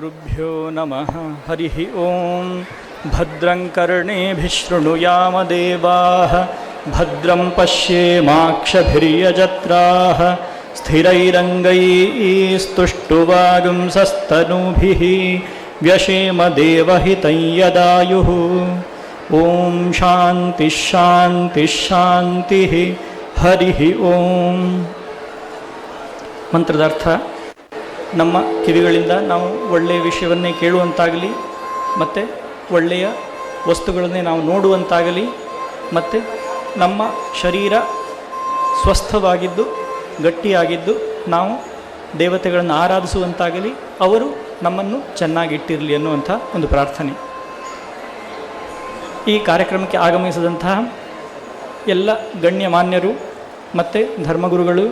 गुरुभ्यो नमः। हरिः ओं। भद्रं कर्णेभिः शृणुयाम देवाः, भद्रं पश्येमाक्षभिर्यजत्राः, स्थिरैरङ्गैस्तुष्टुवागुंसस्तनूभिः, व्यशेम देवहितं यदायुः। ओं शान्तिः शान्तिः शान्तिः। हरिः ओं। ಮಂತ್ರದಾರ್ಥ: ನಮ್ಮ ಕಿವಿಗಳಿಂದ ನಾವು ಒಳ್ಳೆಯ ವಿಷಯವನ್ನೇ ಕೇಳುವಂತಾಗಲಿ, ಮತ್ತು ಒಳ್ಳೆಯ ವಸ್ತುಗಳನ್ನೇ ನಾವು ನೋಡುವಂತಾಗಲಿ, ಮತ್ತು ನಮ್ಮ ಶರೀರ ಸ್ವಸ್ಥವಾಗಿದ್ದು ಗಟ್ಟಿಯಾಗಿದ್ದು ನಾವು ದೇವತೆಗಳನ್ನು ಆರಾಧಿಸುವಂತಾಗಲಿ, ಅವರು ನಮ್ಮನ್ನು ಚೆನ್ನಾಗಿಟ್ಟಿರಲಿ ಅನ್ನುವಂಥ ಒಂದು ಪ್ರಾರ್ಥನೆ. ಈ ಕಾರ್ಯಕ್ರಮಕ್ಕೆ ಆಗಮಿಸಿದಂತಹ ಎಲ್ಲ ಗಣ್ಯಮಾನ್ಯರು ಮತ್ತು ಧರ್ಮಗುರುಗಳು,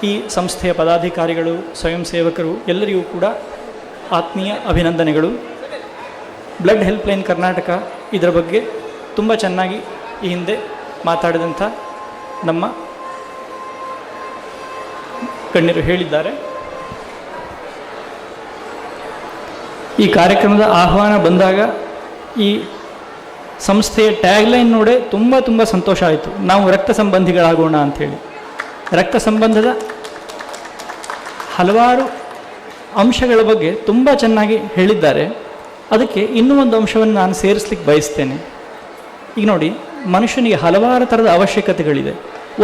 ಈ ಸಂಸ್ಥೆಯ ಪದಾಧಿಕಾರಿಗಳು, ಸ್ವಯಂ ಸೇವಕರು ಎಲ್ಲರಿಗೂ ಕೂಡ ಆತ್ಮೀಯ ಅಭಿನಂದನೆಗಳು. ಬ್ಲಡ್ ಹೆಲ್ಪ್ಲೈನ್ ಕರ್ನಾಟಕ ಇದರ ಬಗ್ಗೆ ತುಂಬ ಚೆನ್ನಾಗಿ ಈ ಹಿಂದೆ ಮಾತಾಡಿದಂಥ ನಮ್ಮ ಗಣ್ಯರು ಹೇಳಿದ್ದಾರೆ. ಈ ಕಾರ್ಯಕ್ರಮದ ಆಹ್ವಾನ ಬಂದಾಗ ಈ ಸಂಸ್ಥೆಯ ಟ್ಯಾಗ್ಲೈನ್ ನೋಡೇ ತುಂಬ ಸಂತೋಷ ಆಯಿತು. ನಾವು ರಕ್ತ ಸಂಬಂಧಿಗಳಾಗೋಣ ಅಂಥೇಳಿ. ರಕ್ತ ಸಂಬಂಧದ ಹಲವಾರು ಅಂಶಗಳ ಬಗ್ಗೆ ತುಂಬ ಚೆನ್ನಾಗಿ ಹೇಳಿದ್ದಾರೆ. ಅದಕ್ಕೆ ಇನ್ನೂ ಒಂದು ಅಂಶವನ್ನು ನಾನು ಸೇರಿಸ್ಲಿಕ್ಕೆ ಬಯಸ್ತೇನೆ. ಈಗ ನೋಡಿ, ಮನುಷ್ಯನಿಗೆ ಹಲವಾರು ಥರದ ಅವಶ್ಯಕತೆಗಳಿದೆ.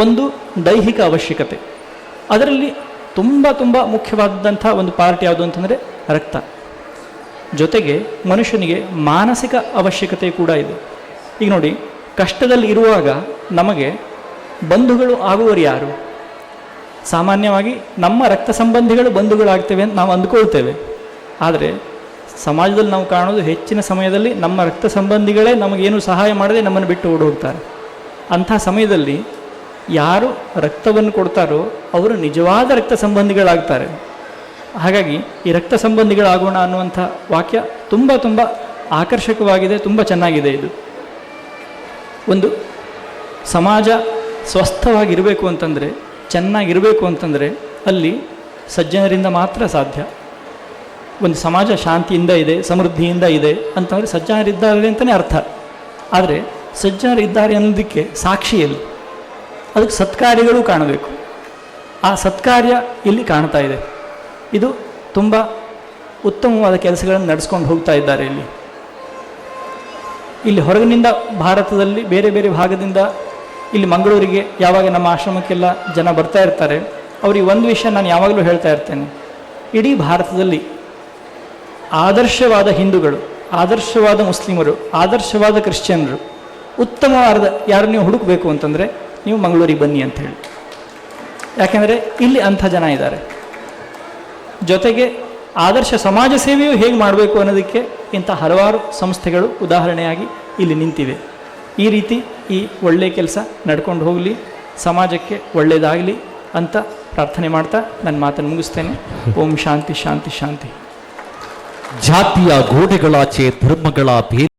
ಒಂದು ದೈಹಿಕ ಅವಶ್ಯಕತೆ, ಅದರಲ್ಲಿ ತುಂಬ ಮುಖ್ಯವಾದಂಥ ಒಂದು ಪಾರ್ಟ್ ಯಾವುದು ಅಂತಂದರೆ ರಕ್ತ. ಜೊತೆಗೆ ಮನುಷ್ಯನಿಗೆ ಮಾನಸಿಕ ಅವಶ್ಯಕತೆ ಕೂಡ ಇದೆ. ಈಗ ನೋಡಿ, ಕಷ್ಟದಲ್ಲಿ ಇರುವಾಗ ನಮಗೆ ಬಂಧುಗಳು ಆಗುವರು ಯಾರು? ಸಾಮಾನ್ಯವಾಗಿ ನಮ್ಮ ರಕ್ತ ಸಂಬಂಧಿಗಳು ಬಂಧುಗಳಾಗ್ತೇವೆ ಅಂತ ನಾವು ಅಂದ್ಕೊಳ್ತೇವೆ. ಆದರೆ ಸಮಾಜದಲ್ಲಿ ನಾವು ಕಾಣೋದು ಹೆಚ್ಚಿನ ಸಮಯದಲ್ಲಿ ನಮ್ಮ ರಕ್ತ ಸಂಬಂಧಿಗಳೇ ನಮಗೇನು ಸಹಾಯ ಮಾಡದೆ ನಮ್ಮನ್ನು ಬಿಟ್ಟು ಓಡೋಗ್ತಾರೆ. ಅಂಥ ಸಮಯದಲ್ಲಿ ಯಾರು ರಕ್ತವನ್ನು ಕೊಡ್ತಾರೋ ಅವರು ನಿಜವಾದ ರಕ್ತ ಸಂಬಂಧಿಗಳಾಗ್ತಾರೆ. ಹಾಗಾಗಿ ಈ ರಕ್ತ ಸಂಬಂಧಿಗಳಾಗೋಣ ಅನ್ನುವಂಥ ವಾಕ್ಯ ತುಂಬ ಆಕರ್ಷಕವಾಗಿದೆ, ತುಂಬ ಚೆನ್ನಾಗಿದೆ. ಇದು ಒಂದು ಸಮಾಜ ಸ್ವಸ್ಥವಾಗಿರಬೇಕು ಅಂತಂದರೆ, ಚೆನ್ನಾಗಿರಬೇಕು ಅಂತಂದರೆ ಅಲ್ಲಿ ಸಜ್ಜನರಿಂದ ಮಾತ್ರ ಸಾಧ್ಯ. ಒಂದು ಸಮಾಜ ಶಾಂತಿಯಿಂದ ಇದೆ, ಸಮೃದ್ಧಿಯಿಂದ ಇದೆ ಅಂತಂದರೆ ಸಜ್ಜನರಿದ್ದಾರೆ ಅಂತಲೇ ಅರ್ಥ. ಆದರೆ ಸಜ್ಜನರಿದ್ದಾರೆ ಅನ್ನೋದಕ್ಕೆ ಸಾಕ್ಷಿಯಲ್ಲಿ ಅದಕ್ಕೆ ಸತ್ಕಾರ್ಯಗಳು ಕಾಣಬೇಕು. ಆ ಸತ್ಕಾರ್ಯ ಇಲ್ಲಿ ಕಾಣ್ತಾ ಇದೆ. ಇದು ತುಂಬ ಉತ್ತಮವಾದ ಕೆಲಸಗಳನ್ನು ನಡೆಸ್ಕೊಂಡು ಹೋಗ್ತಾ ಇದ್ದಾರೆ. ಇಲ್ಲಿ ಹೊರಗಿನಿಂದ ಭಾರತದಲ್ಲಿ ಬೇರೆ ಭಾಗದಿಂದ ಇಲ್ಲಿ ಮಂಗಳೂರಿಗೆ ಯಾವಾಗ ನಮ್ಮ ಆಶ್ರಮಕ್ಕೆಲ್ಲ ಜನ ಬರ್ತಾ ಇರ್ತಾರೆ, ಅವ್ರಿಗೆ ಒಂದು ವಿಷಯ ನಾನು ಯಾವಾಗಲೂ ಹೇಳ್ತಾ ಇರ್ತೇನೆ. ಇಡೀ ಭಾರತದಲ್ಲಿ ಆದರ್ಶವಾದ ಹಿಂದೂಗಳು, ಆದರ್ಶವಾದ ಮುಸ್ಲಿಮರು, ಆದರ್ಶವಾದ ಕ್ರಿಶ್ಚಿಯನ್ರು, ಉತ್ತಮವಾದ ಯಾರು ನೀವು ಹುಡುಕಬೇಕು ಅಂತಂದರೆ ನೀವು ಮಂಗಳೂರಿಗೆ ಬನ್ನಿ ಅಂಥೇಳಿ. ಯಾಕೆಂದರೆ ಇಲ್ಲಿ ಅಂಥ ಜನ ಇದ್ದಾರೆ. ಜೊತೆಗೆ ಆದರ್ಶ ಸಮಾಜ ಸೇವೆಯು ಹೇಗೆ ಮಾಡಬೇಕು ಅನ್ನೋದಕ್ಕೆ ಇಂಥ ಹಲವಾರು ಸಂಸ್ಥೆಗಳು ಉದಾಹರಣೆಯಾಗಿ ಇಲ್ಲಿ ನಿಂತಿವೆ. ಈ ರೀತಿ ಈ ಒಳ್ಳೆಯ ಕೆಲಸ ನಡ್ಕೊಂಡು ಹೋಗಲಿ, ಸಮಾಜಕ್ಕೆ ಒಳ್ಳೆಯದಾಗಲಿ ಅಂತ ಪ್ರಾರ್ಥನೆ ಮಾಡ್ತಾ ನನ್ನ ಮಾತನ್ನು ಮುಗಿಸ್ತೇನೆ. ಓಂ ಶಾಂತಿ ಶಾಂತಿ ಶಾಂತಿ. ಜಾತಿಯ ಗೋಡೆಗಳಾಚೆ ಧರ್ಮಗಳ